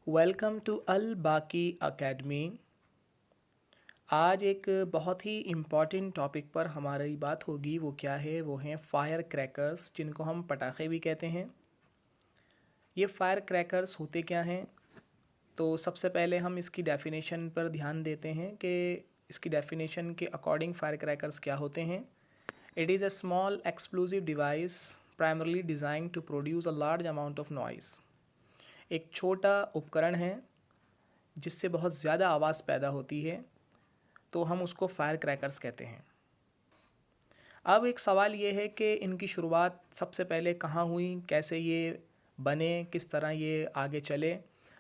Welcome to अल बाकी academy. आज एक बहुत ही इम्पॉर्टेंट टॉपिक पर हमारी बात होगी। वो क्या है? वो हैं फायर क्रैकर्स, जिनको हम पटाखे भी कहते हैं। ये फायर क्रैकर्स होते क्या हैं? तो सबसे पहले हम इसकी डेफिनेशन पर ध्यान देते हैं कि इसकी डेफिनेशन के अकॉर्डिंग फायर क्रैकर्स क्या होते हैं। It is a small explosive device primarily design to produce a large amount of noise. एक छोटा उपकरण है जिससे बहुत ज़्यादा आवाज़ पैदा होती है, तो हम उसको फायर क्रैकर्स कहते हैं। अब एक सवाल ये है कि इनकी शुरुआत सबसे पहले कहाँ हुई, कैसे ये बने, किस तरह ये आगे चले।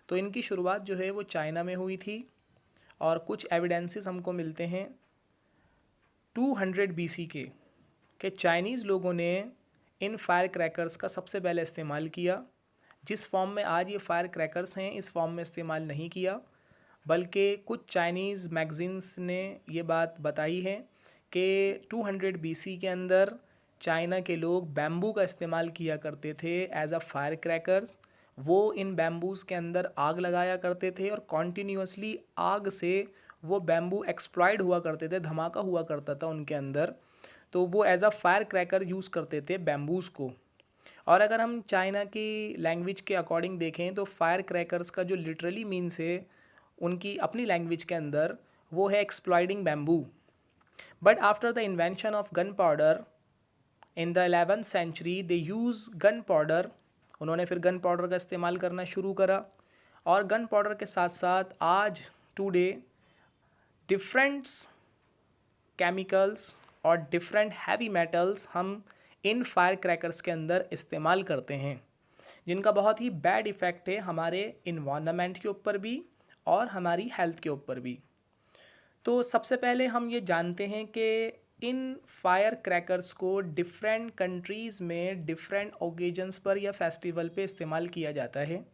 तो इनकी शुरुआत जो है वो चाइना में हुई थी और कुछ एविडेंसेस हमको मिलते हैं 200 BC के कि चाइनीज़ लोगों ने इन फायर क्रैकर्स का सबसे पहले इस्तेमाल किया। जिस फॉर्म में आज ये फायर क्रैकर्स हैं इस फॉर्म में इस्तेमाल नहीं किया, बल्कि कुछ चाइनीज़ मैगज़ीन्स ने ये बात बताई है कि 200 BC के अंदर चाइना के लोग बैम्बू का इस्तेमाल किया करते थे एज अ फायर क्रैकर्स। वो इन बैम्बूज़ के अंदर आग लगाया करते थे और कॉन्टीन्यूसली आग से वो बैम्बू एक्सप्लॉयड हुआ करते थे, धमाका हुआ करता था उनके अंदर। तो वो as a fire cracker use करते थे बैम्बूज़ को। और अगर हम चाइना की लैंग्वेज के अकॉर्डिंग देखें तो फायर क्रैकर्स का जो लिटरली मीन्स है उनकी अपनी लैंग्वेज के अंदर, वो है exploding bamboo. But after the invention of gunpowder in the 11th century they use gunpowder. उन्होंने फिर गन पाउडर का इस्तेमाल करना शुरू करा और गन पाउडर के साथ साथ आज टुडे डिफरेंट केमिकल्स और डिफरेंट हैवी मेटल्स हम इन फायर क्रैकर्स के अंदर इस्तेमाल करते हैं, जिनका बहुत ही बैड इफ़ेक्ट है हमारे इन्वायरमेंट के ऊपर भी और हमारी हेल्थ के ऊपर भी। तो सबसे पहले हम ये जानते हैं कि इन फायर क्रैकर्स को डिफरेंट कंट्रीज़ में डिफरेंट ओकेजन्स पर या फेस्टिवल पे इस्तेमाल किया जाता है।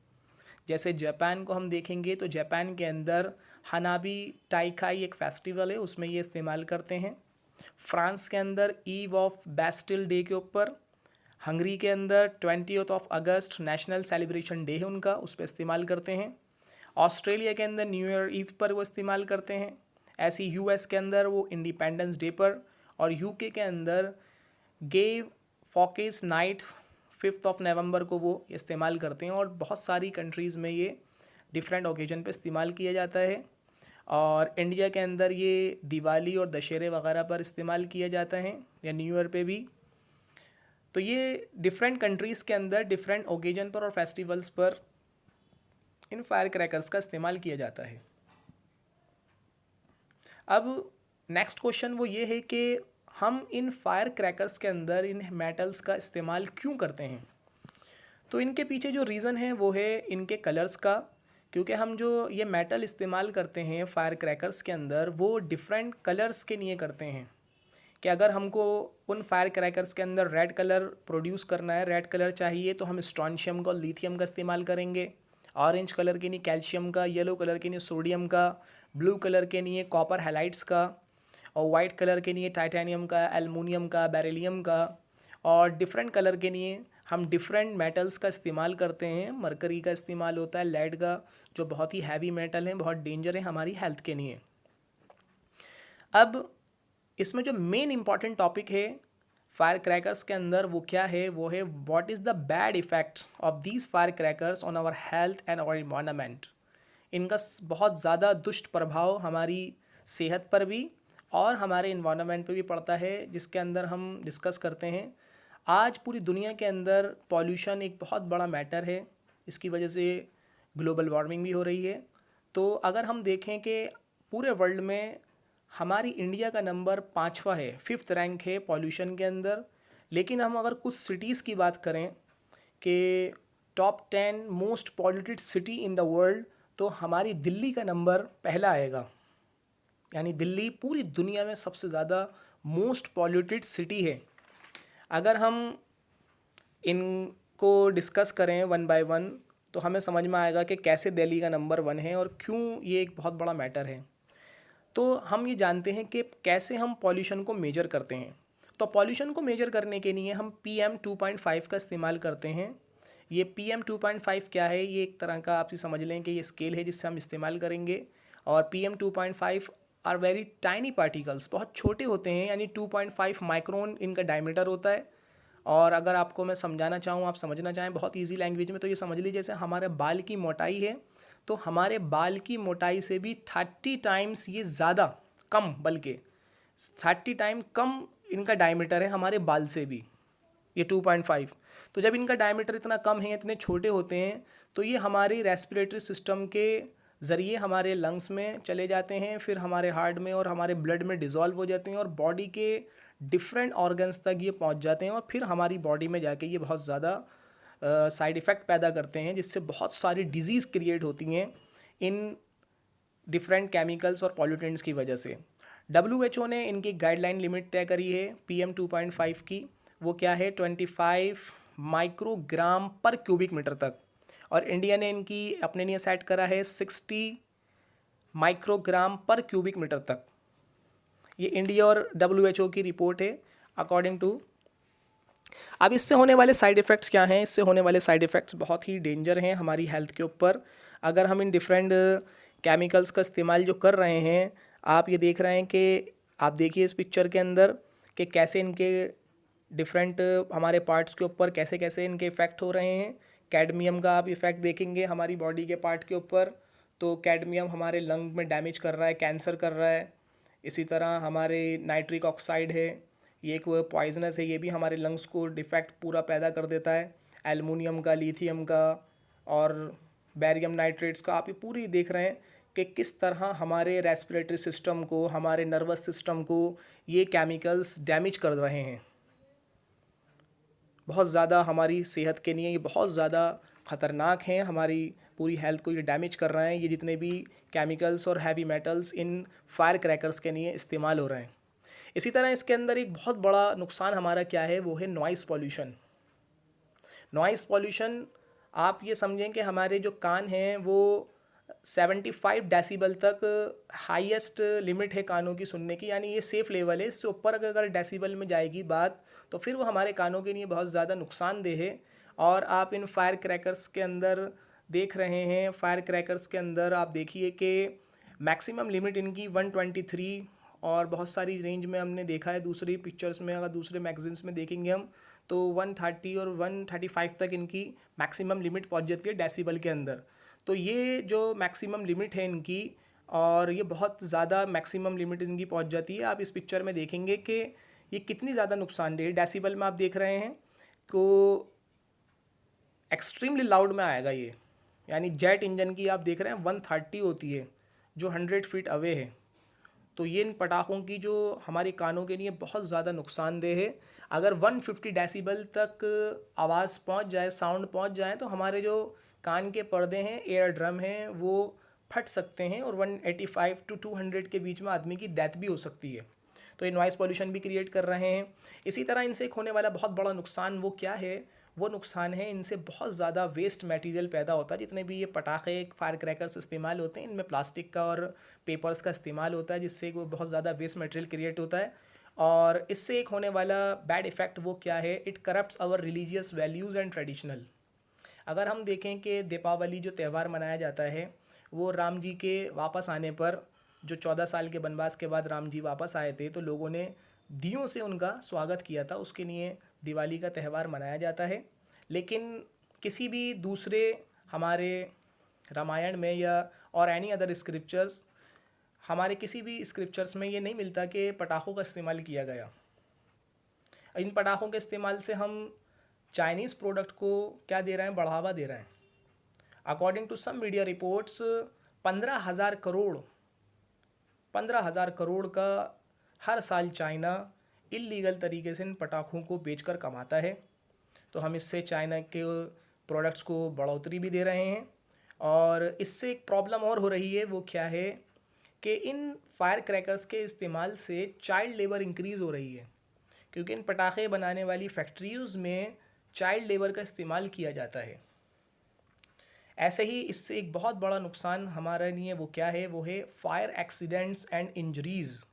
जैसे जापान को हम देखेंगे तो जापान के अंदर हनाबी टाइकाई एक फ़ेस्टिवल है, उसमें ये इस्तेमाल करते हैं। फ्रांस के अंदर ईव ऑफ बैस्टिल डे के ऊपर। हंगरी के अंदर 20th of August national celebration day है उनका, उस पर इस्तेमाल करते हैं। ऑस्ट्रेलिया के अंदर न्यू ईयर ईव पर वो इस्तेमाल करते हैं। ऐसे यूएस के अंदर वो इंडिपेंडेंस डे पर, और यूके के अंदर गे फॉकेस नाइट 5th ऑफ नवंबर को वो इस्तेमाल करते हैं। और बहुत सारी कंट्रीज़ में ये डिफरेंट ओकेजन पे इस्तेमाल किया जाता है। और इंडिया के अंदर ये दिवाली और दशहरे वगैरह पर इस्तेमाल किया जाता है, या न्यू ईयर पे भी। तो ये डिफरेंट कंट्रीज़ के अंदर डिफरेंट ओकेजन पर और फेस्टिवल्स पर इन फायर क्रैकर्स का इस्तेमाल किया जाता है। अब नेक्स्ट क्वेश्चन वो ये है कि हम इन फायर क्रैकर्स के अंदर इन मेटल्स का इस्तेमाल क्यों करते हैं? तो इनके पीछे जो रीज़न है वो है इनके कलर्स का। क्योंकि हम जो ये मेटल इस्तेमाल करते हैं फायर क्रैकर्स के अंदर, वो डिफरेंट कलर्स के लिए करते हैं। कि अगर हमको उन फायर क्रैकर्स के अंदर रेड कलर प्रोड्यूस करना है, रेड कलर चाहिए, तो हम स्ट्रॉन्शियम का और लिथियम का इस्तेमाल करेंगे। ऑरेंज कलर के लिए कैल्शियम का, येलो कलर के लिए सोडियम का, ब्लू कलर के लिए कॉपर हैलाइड्स का, और वाइट कलर के लिए टाइटेनियम का, एल्युमिनियम का, बेरिलियम का। और डिफरेंट कलर के लिए हम डिफरेंट मेटल्स का इस्तेमाल करते हैं। मरकरी का इस्तेमाल होता है, लेड का, जो बहुत ही हैवी मेटल है, बहुत डेंजर है हमारी हेल्थ के लिए। अब इसमें जो मेन इंपॉर्टेंट टॉपिक है फायर क्रैकर्स के अंदर वो क्या है? वो है what is the bad effect of these fire crackers on our health and our environment. इनका बहुत ज़्यादा दुष्ट प्रभाव हमारी सेहत पर भी और हमारे इन्वायरमेंट पर भी पड़ता है, जिसके अंदर हम डिस्कस करते हैं। आज पूरी दुनिया के अंदर पॉल्यूशन एक बहुत बड़ा मैटर है। इसकी वजह से ग्लोबल वार्मिंग भी हो रही है। तो अगर हम देखें कि पूरे वर्ल्ड में हमारी इंडिया का नंबर 5वां है, 5th रैंक है पॉल्यूशन के अंदर। लेकिन हम अगर कुछ सिटीज़ की बात करें कि top 10 most polluted city in the world, तो हमारी दिल्ली का नंबर पहला आएगा। यानी दिल्ली पूरी दुनिया में सबसे ज़्यादा मोस्ट पॉल्यूटेड सिटी है। अगर हम इनको डिस्कस करें वन बाय वन, तो हमें समझ में आएगा कि कैसे दिल्ली का नंबर 1 है और क्यों ये एक बहुत बड़ा मैटर है। तो हम ये जानते हैं कि कैसे हम पॉल्यूशन को मेजर करते हैं। तो पॉल्यूशन को मेजर करने के लिए हम PM 2.5 का इस्तेमाल करते हैं। ये PM 2.5 क्या है, ये एक तरह का आप ये समझ लें कि ये स्केल है जिससे हम इस्तेमाल करेंगे। और PM 2.5 are very tiny particles, बहुत छोटे होते हैं, यानी 2.5 माइक्रोन इनका डायमीटर होता है। और अगर आपको मैं समझाना चाहूँ, आप समझना चाहें बहुत इजी लैंग्वेज में, तो ये समझ लीजिए जैसे हमारे बाल की मोटाई है, तो हमारे बाल की मोटाई से भी 30 टाइम्स ये ज़्यादा कम, बल्कि 30 टाइम कम इनका डायमीटर है हमारे बाल से भी, ये 2.5। तो जब इनका डायमीटर इतना कम है, इतने छोटे होते हैं, तो ये हमारी रेस्पिरेटरी सिस्टम के ज़रिए हमारे लंग्स में चले जाते हैं, फिर हमारे हार्ट में और हमारे ब्लड में डिज़ोल्व हो जाते हैं और बॉडी के डिफरेंट ऑर्गन्स तक ये पहुंच जाते हैं, और फिर हमारी बॉडी में जाके ये बहुत ज़्यादा साइड इफ़ेक्ट पैदा करते हैं, जिससे बहुत सारी डिजीज़ क्रिएट होती हैं इन डिफरेंट केमिकल्स और पॉल्यूटेंट्स की वजह से। WHO ने इनकी गाइडलाइन लिमिट तय करी है PM 2.5 की, वो क्या है 25 माइक्रोग्राम पर क्यूबिक मीटर तक, और इंडिया ने इनकी अपने लिए सेट करा है 60 माइक्रोग्राम पर क्यूबिक मीटर तक। ये इंडिया और WHO की रिपोर्ट है अकॉर्डिंग टू। अब इससे होने वाले साइड इफ़ेक्ट्स क्या हैं? इससे होने वाले साइड इफ़ेक्ट्स बहुत ही डेंजर हैं हमारी हेल्थ के ऊपर। अगर हम इन डिफरेंट केमिकल्स का इस्तेमाल जो कर रहे हैं, आप ये देख रहे हैं कि आप देखिए इस पिक्चर के अंदर कि कैसे इनके डिफरेंट हमारे पार्ट्स के ऊपर कैसे कैसे इनके इफ़ेक्ट हो रहे हैं। कैडमियम का आप इफ़ेक्ट देखेंगे हमारी बॉडी के पार्ट के ऊपर, तो कैडमियम हमारे लंग में डैमेज कर रहा है, कैंसर कर रहा है। इसी तरह हमारे नाइट्रिक ऑक्साइड है, ये एक पॉइजनस है, ये भी हमारे लंग्स को डिफेक्ट पूरा पैदा कर देता है। एल्युमिनियम का, लिथियम का और बैरियम नाइट्रेट्स का, आप ये पूरी देख रहे हैं कि किस तरह हमारे रेस्पिरेटरी सिस्टम को, हमारे नर्वस सिस्टम को ये केमिकल्स डैमेज कर रहे हैं। बहुत ज़्यादा हमारी सेहत के लिए ये बहुत ज़्यादा ख़तरनाक हैं, हमारी पूरी हेल्थ को ये डैमेज कर रहे हैं, ये जितने भी केमिकल्स और heavy metals in fire crackers के लिए इस्तेमाल हो रहे हैं। इसी तरह इसके अंदर एक बहुत बड़ा नुकसान हमारा क्या है, वो है नॉइज़ पॉल्यूशन। नॉइज़ पॉल्यूशन, आप ये समझें कि हमारे जो कान हैं वो 75 डेसिबल तक हाईएस्ट लिमिट है कानों की सुनने की, यानी ये सेफ़ लेवल है। इससे ऊपर अगर डेसिबल में जाएगी बात, तो फिर वो हमारे कानों के लिए बहुत ज़्यादा नुकसानदेह है। और आप इन फायर क्रैकर्स के अंदर देख रहे हैं, फायर क्रैकर्स के अंदर आप देखिए कि मैक्सिमम लिमिट इनकी 123, और बहुत सारी रेंज में हमने देखा है दूसरी पिक्चर्स में, अगर दूसरे मैगजीन्स में देखेंगे हम, तो 130 और 135 तक इनकी मैक्सिमम लिमिट पहुंच जाती है डेसिबल के अंदर। तो ये जो मैक्सिमम लिमिट है इनकी, और ये बहुत ज़्यादा मैक्सिमम लिमिट इनकी पहुंच जाती है। आप इस पिक्चर में देखेंगे कि ये कितनी ज़्यादा नुकसानदेह है। डेसिबल में आप देख रहे हैं को एक्सट्रीमली लाउड में आएगा ये, यानी जेट इंजन की आप देख रहे हैं 130 होती है जो 100 फीट अवे है। तो ये इन पटाखों की जो हमारे कानों के लिए बहुत ज़्यादा नुकसानदेह है। अगर 150 डेसिबल तक आवाज़ पहुंच जाए, साउंड पहुंच जाए, तो हमारे जो कान के पर्दे हैं, एयर ड्रम हैं, वो फट सकते हैं, और 185 to 200 के बीच में आदमी की डेथ भी हो सकती है। तो ये नॉइज़ पॉल्यूशन भी क्रिएट कर रहे हैं। इसी तरह इनसे एक होने वाला बहुत बड़ा नुकसान वो क्या है, वो नुकसान है इनसे बहुत ज़्यादा वेस्ट मटेरियल पैदा होता है। जितने भी ये पटाखे फायर क्रैकर्स इस्तेमाल होते हैं, इनमें प्लास्टिक का और पेपर्स का इस्तेमाल होता है, जिससे वो बहुत ज़्यादा वेस्ट मटेरियल क्रिएट होता है। और इससे एक होने वाला बैड इफ़ेक्ट वो क्या है, it corrupts our religious values and traditional. अगर हम देखें कि दीपावली जो त्यौहार मनाया जाता है, वो राम जी के वापस आने पर, जो 14 साल के वनवास के बाद राम जी वापस आए थे, तो लोगों ने दियों से उनका स्वागत किया था, उसके लिए दिवाली का त्यौहार मनाया जाता है। लेकिन किसी भी दूसरे हमारे रामायण में या और एनी अदर स्क्रिप्चर्स, हमारे किसी भी स्क्रिप्चर्स में ये नहीं मिलता कि पटाखों का इस्तेमाल किया गया। इन पटाखों के इस्तेमाल से हम चाइनीज़ प्रोडक्ट को क्या दे रहे हैं, बढ़ावा दे रहे हैं। According to some media reports 15,000 crore का हर साल चाइना इल्लीगल तरीके से इन पटाखों को बेचकर कमाता है। तो हम इससे चाइना के प्रोडक्ट्स को बढ़ोतरी भी दे रहे हैं। और इससे एक प्रॉब्लम और हो रही है, वो क्या है कि इन फायर क्रैकर्स के इस्तेमाल से चाइल्ड लेबर इंक्रीज़ हो रही है, क्योंकि इन पटाखे बनाने वाली फैक्ट्रीज़ में चाइल्ड लेबर का इस्तेमाल किया जाता है। ऐसे ही इससे एक बहुत बड़ा नुकसान हमारे लिए वो क्या है, वो है फायर एक्सीडेंट्स एंड इंजरीज़।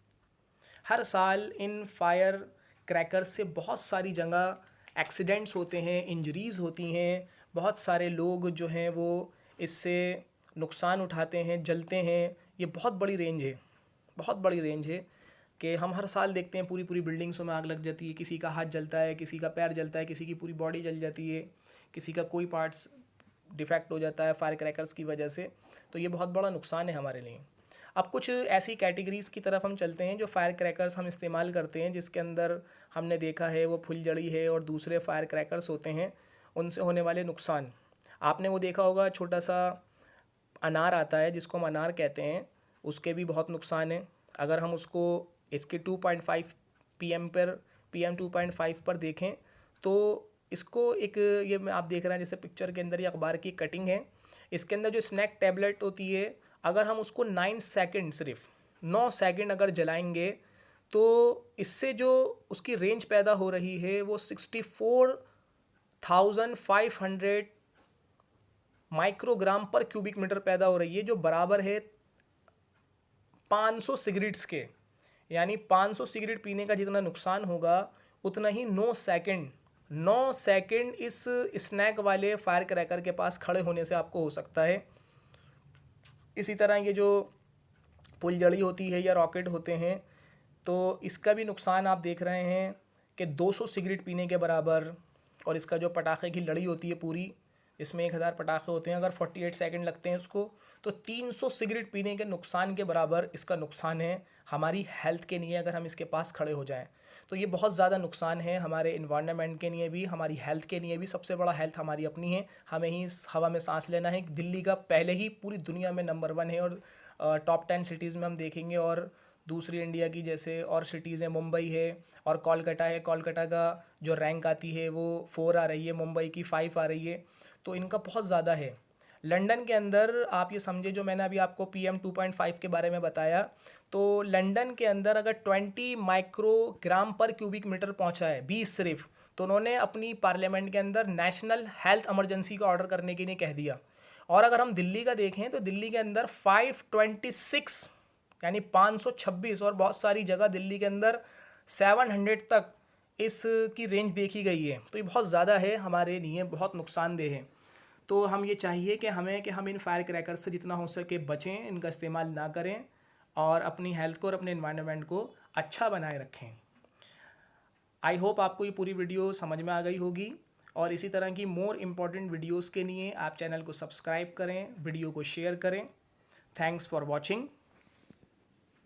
हर साल इन फायर क्रैकर्स से बहुत सारी जगह एक्सीडेंट्स होते हैं, इंजरीज़ होती हैं, बहुत सारे लोग जो हैं वो इससे नुकसान उठाते हैं, जलते हैं। ये बहुत बड़ी रेंज है, बहुत बड़ी रेंज है कि हम हर साल देखते हैं पूरी पूरी बिल्डिंग्सों में आग लग जाती है, किसी का हाथ जलता है, किसी का पैर जलता है, किसी की पूरी बॉडी जल जाती है, किसी का कोई पार्ट्स डिफेक्ट हो जाता है फायर क्रैकर्स की वजह से। तो ये बहुत बड़ा नुकसान है हमारे लिए। अब कुछ ऐसी कैटेगरीज़ की तरफ हम चलते हैं जो फायर क्रैकर्स हम इस्तेमाल करते हैं, जिसके अंदर हमने देखा है वो फुलझड़ी है और दूसरे फायर क्रैकर्स होते हैं, उनसे होने वाले नुकसान। आपने वो देखा होगा छोटा सा अनार आता है जिसको हम अनार कहते हैं, उसके भी बहुत नुकसान है। अगर हम उसको इसके 2.5 PM पर PM 2.5 पर देखें तो इसको एक ये मैं आप देख रहे हैं जैसे पिक्चर के अंदर ये अखबार की कटिंग है, इसके अंदर जो स्नैक टैबलेट होती है, अगर हम उसको 9 सेकंड, सिर्फ 9 सेकंड अगर जलाएंगे तो इससे जो उसकी रेंज पैदा हो रही है वो 64,500 माइक्रोग्राम पर क्यूबिक मीटर पैदा हो रही है, जो बराबर है 500 सिगरेट्स के। यानी 500 सिगरेट पीने का जितना नुकसान होगा उतना ही 9 सेकंड इस स्नैक वाले फायर क्रैकर के पास खड़े होने से आपको हो सकता है। इसी तरह ये जो फुलझड़ी होती है या रॉकेट होते हैं, तो इसका भी नुकसान आप देख रहे हैं कि 200 सिगरेट पीने के बराबर। और इसका जो पटाखे की लड़ी होती है पूरी, इसमें 1000 पटाखे होते हैं, अगर 48 सेकंड लगते हैं उसको, तो 300 सिगरेट पीने के नुकसान के बराबर इसका नुकसान है हमारी हेल्थ के लिए। अगर हम इसके पास खड़े हो जाएं तो ये बहुत ज़्यादा नुकसान है हमारे इन्वायरमेंट के लिए भी, हमारी हेल्थ के लिए भी। सबसे बड़ा हेल्थ हमारी अपनी है, हमें ही इस हवा में सांस लेना है। दिल्ली का पहले ही पूरी दुनिया में नंबर 1 है, और टॉप 10 सिटीज़ में हम देखेंगे, और दूसरी इंडिया की जैसे और सिटीज़ हैं, मुंबई है और कोलकाता है। कोलकाता का जो रैंक आती है वो 4 आ रही है, मुंबई की 5 आ रही है, तो इनका बहुत ज़्यादा है। लंदन के अंदर आप ये समझे, जो मैंने अभी आपको PM 2.5 के बारे में बताया, तो लंदन के अंदर अगर 20 माइक्रोग्राम पर क्यूबिक मीटर पहुंचा है, 20 सिर्फ, तो उन्होंने अपनी पार्लियामेंट के अंदर नेशनल हेल्थ इमरजेंसी का ऑर्डर करने के लिए कह दिया। और अगर हम दिल्ली का देखें तो दिल्ली के अंदर 526 यानी 526, और बहुत सारी जगह दिल्ली के अंदर 700 तक इसकी रेंज देखी गई है। तो ये बहुत ज़्यादा है, हमारे लिए बहुत नुकसानदेह है। तो हम ये चाहिए कि हम इन फायर क्रैकर से जितना हो सके बचें, इनका इस्तेमाल ना करें और अपनी हेल्थ को और अपने एनवायरनमेंट को अच्छा बनाए रखें। आई होप आपको ये पूरी वीडियो समझ में आ गई होगी, और इसी तरह की मोर इम्पॉर्टेंट वीडियोज़ के लिए आप चैनल को सब्सक्राइब करें, वीडियो को शेयर करें। Thanks for watching.